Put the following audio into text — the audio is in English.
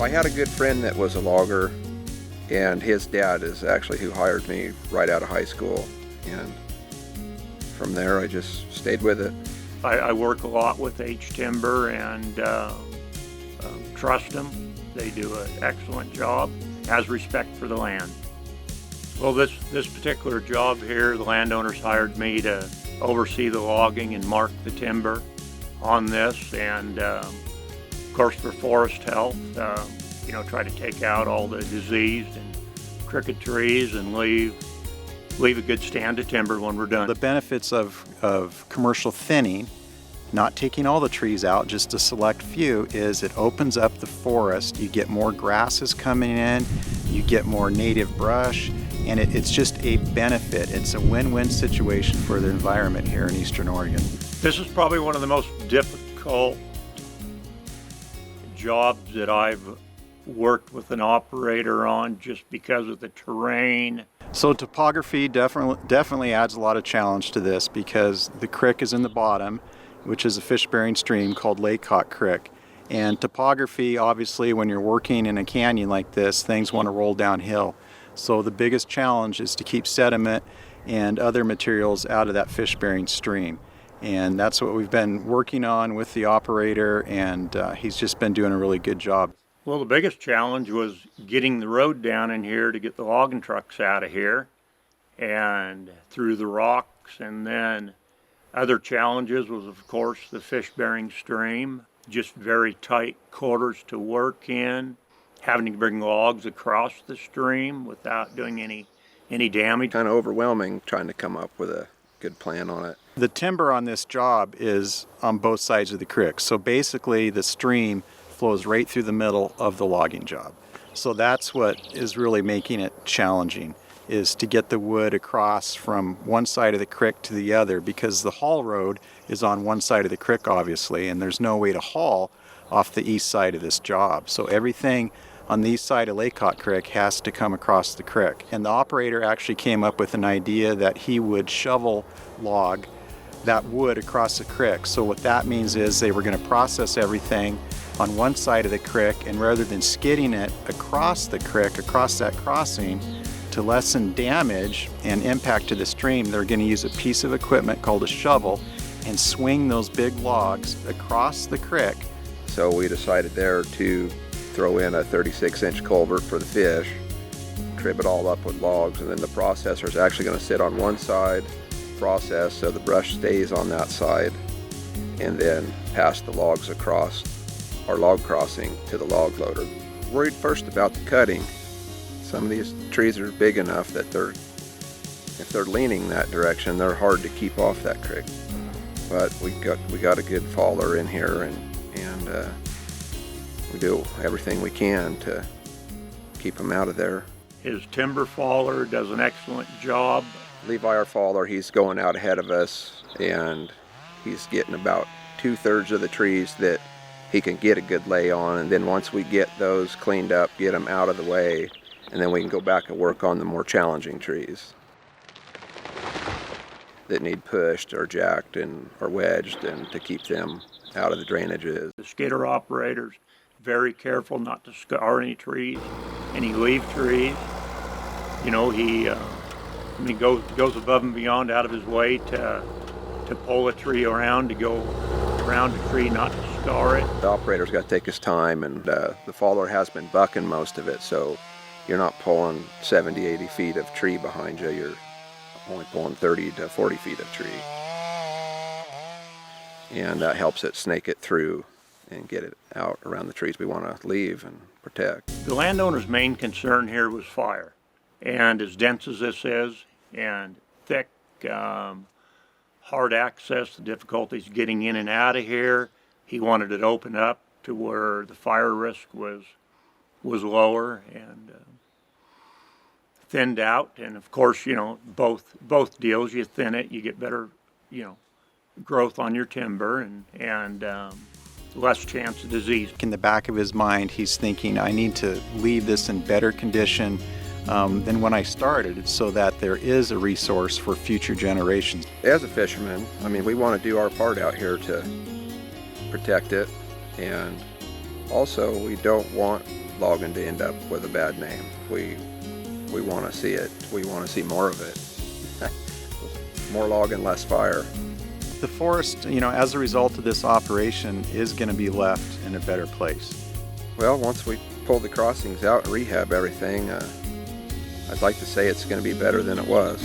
I had a good friend that was a logger, and his dad is actually who hired me right out of high school. And from there, I just stayed with it. I work a lot with H-Timber and trust them. They do an excellent job, has respect for the land. Well, this particular job here, the landowners hired me to oversee the logging and mark the timber on this, and of course for forest health, try to take out all the diseased and crooked trees and leave a good stand of timber when we're done. The benefits of commercial thinning, not taking all the trees out, just a select few, is it opens up the forest. You get more grasses coming in, you get more native brush, and it's just a benefit. It's a win-win situation for the environment here in Eastern Oregon. This is probably one of the most difficult jobs that I've worked with an operator on, just because of the terrain. So topography definitely adds a lot of challenge to this, because the creek is in the bottom, which is a fish-bearing stream called Laycock Creek. And topography, obviously, when you're working in a canyon like this, things want to roll downhill. So the biggest challenge is to keep sediment and other materials out of that fish-bearing stream. And that's what we've been working on with the operator, and he's just been doing a really good job. Well, the biggest challenge was getting the road down in here to get the logging trucks out of here and through the rocks. And then other challenges was, of course, the fish-bearing stream, just very tight quarters to work in, having to bring logs across the stream without doing any damage. Kind of overwhelming trying to come up with a good plan on it. The timber on this job is on both sides of the creek. So basically the stream flows right through the middle of the logging job. So that's what is really making it challenging, is to get the wood across from one side of the creek to the other, because the haul road is on one side of the creek, obviously, and there's no way to haul off the east side of this job. So everything on the east side of Laycock Creek has to come across the creek. And the operator actually came up with an idea that he would shovel log that wood across the creek. So what that means is they were going to process everything on one side of the creek, and rather than skidding it across the creek, across that crossing, to lessen damage and impact to the stream, they're going to use a piece of equipment called a shovel and swing those big logs across the creek. So we decided there to throw in a 36-inch culvert for the fish, trib it all up with logs, and then the processor is actually going to sit on one side, process so the brush stays on that side, and then pass the logs across our log crossing to the log loader. Worried first about the cutting. Some of these trees are big enough that if they're leaning that direction, they're hard to keep off that creek. But we got a good faller in here, and we do everything we can to keep them out of there. His timber faller does an excellent job. Levi, our faller, he's going out ahead of us, and he's getting about 2/3 of the trees that he can get a good lay on, and then once we get those cleaned up, get them out of the way, and then we can go back and work on the more challenging trees that need pushed or jacked or wedged, and to keep them out of the drainages. The skidder operator's very careful not to scar any trees, any leaf trees. He goes above and beyond out of his way to pull a tree around, to go around a tree, not to scar it. The operator's got to take his time, and the faller has been bucking most of it, so you're not pulling 70, 80 feet of tree behind you. You're only pulling 30 to 40 feet of tree. And that helps it snake it through and get it out around the trees we want to leave and protect. The landowner's main concern here was fire. And as dense as this is, and thick, hard access, the difficulties getting in and out of here, he wanted it open up to where the fire risk was lower and thinned out. And of course, both deals, you thin it, you get better, growth on your timber and less chance of disease. In the back of his mind, he's thinking, I need to leave this in better condition than when I started, so that there is a resource for future generations. As a fisherman, we want to do our part out here to protect it and Also, we don't want logging to end up with a bad name. We want to see it. We want to see more of it. More logging, less fire. The forest, as a result of this operation, is going to be left in a better place. Well, once we pull the crossings out and rehab everything, I'd like to say it's going to be better than it was.